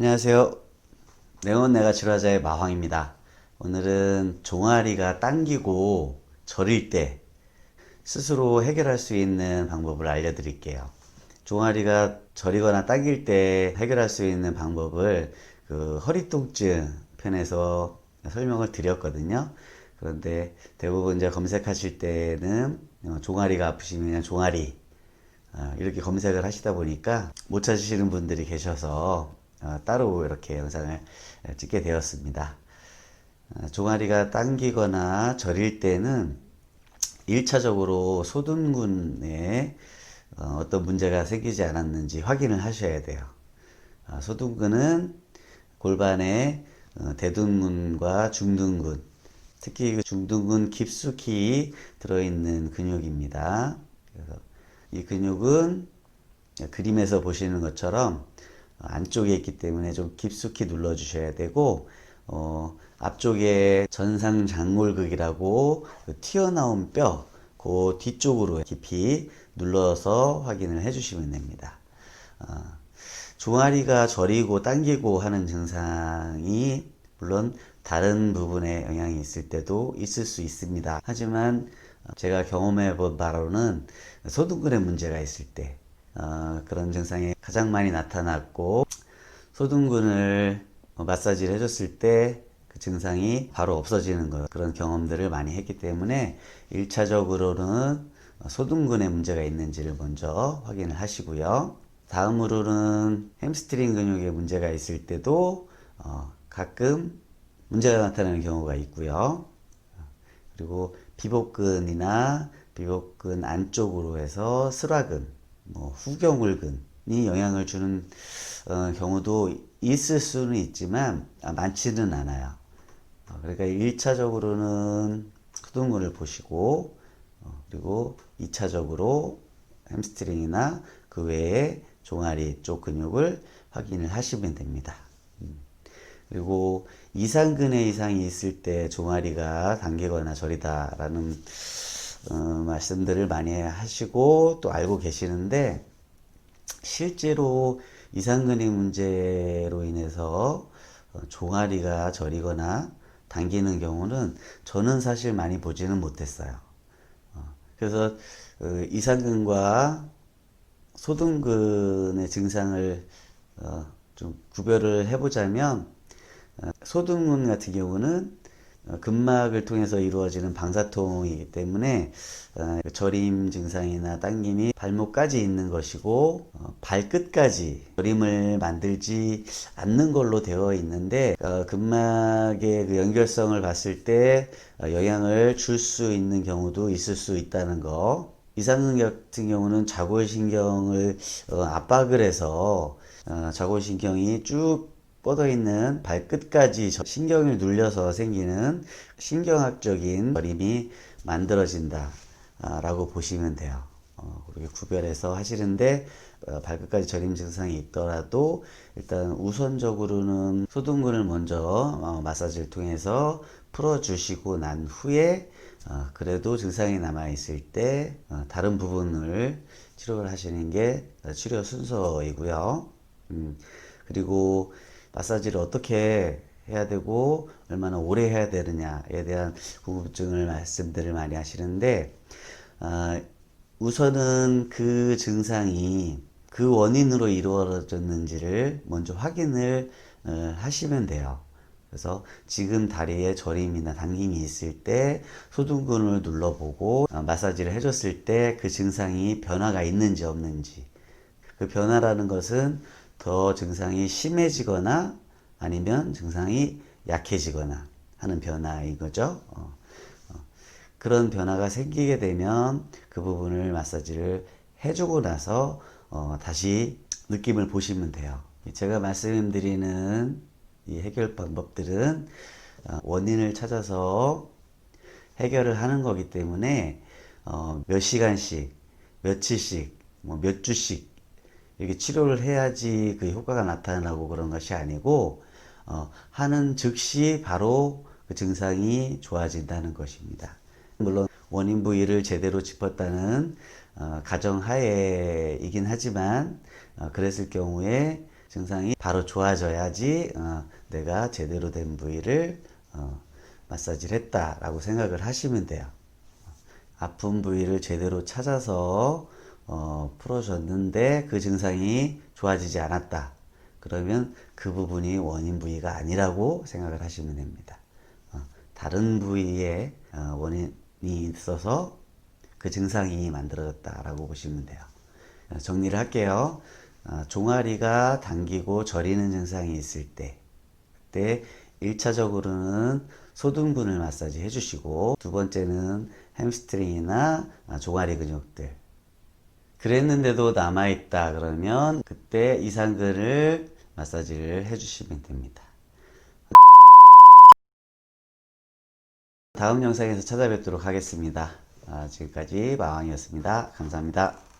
안녕하세요. 네온내가 치료하자의 마황입니다. 오늘은 종아리가 당기고 저릴 때 스스로 해결할 수 있는 방법을 알려드릴게요. 종아리가 저리거나 당길 때 해결할 수 있는 방법을 허리 통증 편에서 설명을 드렸거든요. 그런데 대부분 이제 검색하실 때는 종아리가 아프시면 그냥 종아리 이렇게 검색을 하시다 보니까 못 찾으시는 분들이 계셔서 따로 이렇게 영상을 찍게 되었습니다. 종아리가 당기거나 저릴 때는 1차적으로 소둔근에 어떤 문제가 생기지 않았는지 확인을 하셔야 돼요. 소둔근은 골반의 대둔근과 중둔근, 특히 중둔근 깊숙이 들어있는 근육입니다. 그래서 이 근육은 그림에서 보시는 것처럼 안쪽에 있기 때문에 좀 깊숙이 눌러 주셔야 되고, 앞쪽에 전상장골극이라고 튀어나온 뼈, 그 뒤쪽으로 깊이 눌러서 확인을 해 주시면 됩니다. 종아리가 저리고 당기고 하는 증상이 물론 다른 부분에 영향이 있을 때도 있을 수 있습니다. 하지만 제가 경험해 본 바로는 소둔근에 문제가 있을 때 그런 증상이 가장 많이 나타났고, 소둔근을 마사지를 해줬을 때 그 증상이 바로 없어지는 것, 그런 경험들을 많이 했기 때문에 1차적으로는 소둔근에 문제가 있는지를 먼저 확인을 하시고요. 다음으로는 햄스트링 근육에 문제가 있을 때도 가끔 문제가 나타나는 경우가 있고요. 그리고 비복근이나 비복근 안쪽으로 해서 슬화근, 후경울근이 영향을 주는 경우도 있을 수는 있지만 많지는 않아요. 그러니까 1차적으로는 소둔근을 보시고, 그리고 2차적으로 햄스트링이나 그 외에 종아리 쪽 근육을 확인을 하시면 됩니다. 그리고 이상근의 이상이 있을 때 종아리가 당기거나 저리다라는 말씀들을 많이 하시고 또 알고 계시는데, 실제로 이상근의 문제로 인해서 종아리가 저리거나 당기는 경우는 저는 사실 많이 보지는 못했어요. 그래서 이상근과 소둔근의 증상을 좀 구별을 해보자면, 소둔근 같은 경우는 근막을 통해서 이루어지는 방사통이기 때문에 저림 증상이나 당김이 발목까지 있는 것이고, 발끝까지 저림을 만들지 않는 걸로 되어 있는데, 근막의 그 연결성을 봤을 때 영향을 줄 수 있는 경우도 있을 수 있다는 거. 이상근 같은 경우는 자골신경을 압박을 해서 자골신경이 쭉 뻗어 있는 발끝까지 신경을 눌려서 생기는 신경학적인 저림이 만들어진다 라고 보시면 돼요. 그렇게 구별해서 하시는데, 발끝까지 저림 증상이 있더라도 일단 우선적으로는 소둔근을 먼저 마사지를 통해서 풀어주시고 난 후에 그래도 증상이 남아있을 때 다른 부분을 치료를 하시는 게 치료 순서이고요. 그리고 마사지를 어떻게 해야 되고 얼마나 오래 해야 되느냐에 대한 궁금증을 말씀들을 많이 하시는데, 우선은 그 증상이 그 원인으로 이루어졌는지를 먼저 확인을 하시면 돼요. 그래서 지금 다리에 저림이나 당김이 있을 때 소둔근을 눌러보고 마사지를 해줬을 때 그 증상이 변화가 있는지 없는지, 그 변화라는 것은 더 증상이 심해지거나 아니면 증상이 약해지거나 하는 변화인 거죠. 그런 변화가 생기게 되면 그 부분을 마사지를 해주고 나서 다시 느낌을 보시면 돼요. 제가 말씀드리는 이 해결 방법들은 원인을 찾아서 해결을 하는 거기 때문에 몇 시간씩, 며칠씩, 몇 주씩 이렇게 치료를 해야지 그 효과가 나타나고 그런 것이 아니고, 하는 즉시 바로 그 증상이 좋아진다는 것입니다. 물론 원인 부위를 제대로 짚었다는 가정하에이긴 하지만, 그랬을 경우에 증상이 바로 좋아져야지 내가 제대로 된 부위를 마사지를 했다라고 생각을 하시면 돼요. 아픈 부위를 제대로 찾아서 풀어줬는데 그 증상이 좋아지지 않았다. 그러면 그 부분이 원인 부위가 아니라고 생각을 하시면 됩니다. 다른 부위에 원인이 있어서 그 증상이 만들어졌다라고 보시면 돼요. 정리를 할게요. 종아리가 당기고 저리는 증상이 있을 때, 그때 1차적으로는 소등분을 마사지 해주시고, 두 번째는 햄스트링이나 종아리 근육들. 그랬는데도 남아있다 그러면 그때 이상근을 마사지를 해주시면 됩니다. 다음 영상에서 찾아뵙도록 하겠습니다. 지금까지 마왕이었습니다. 감사합니다.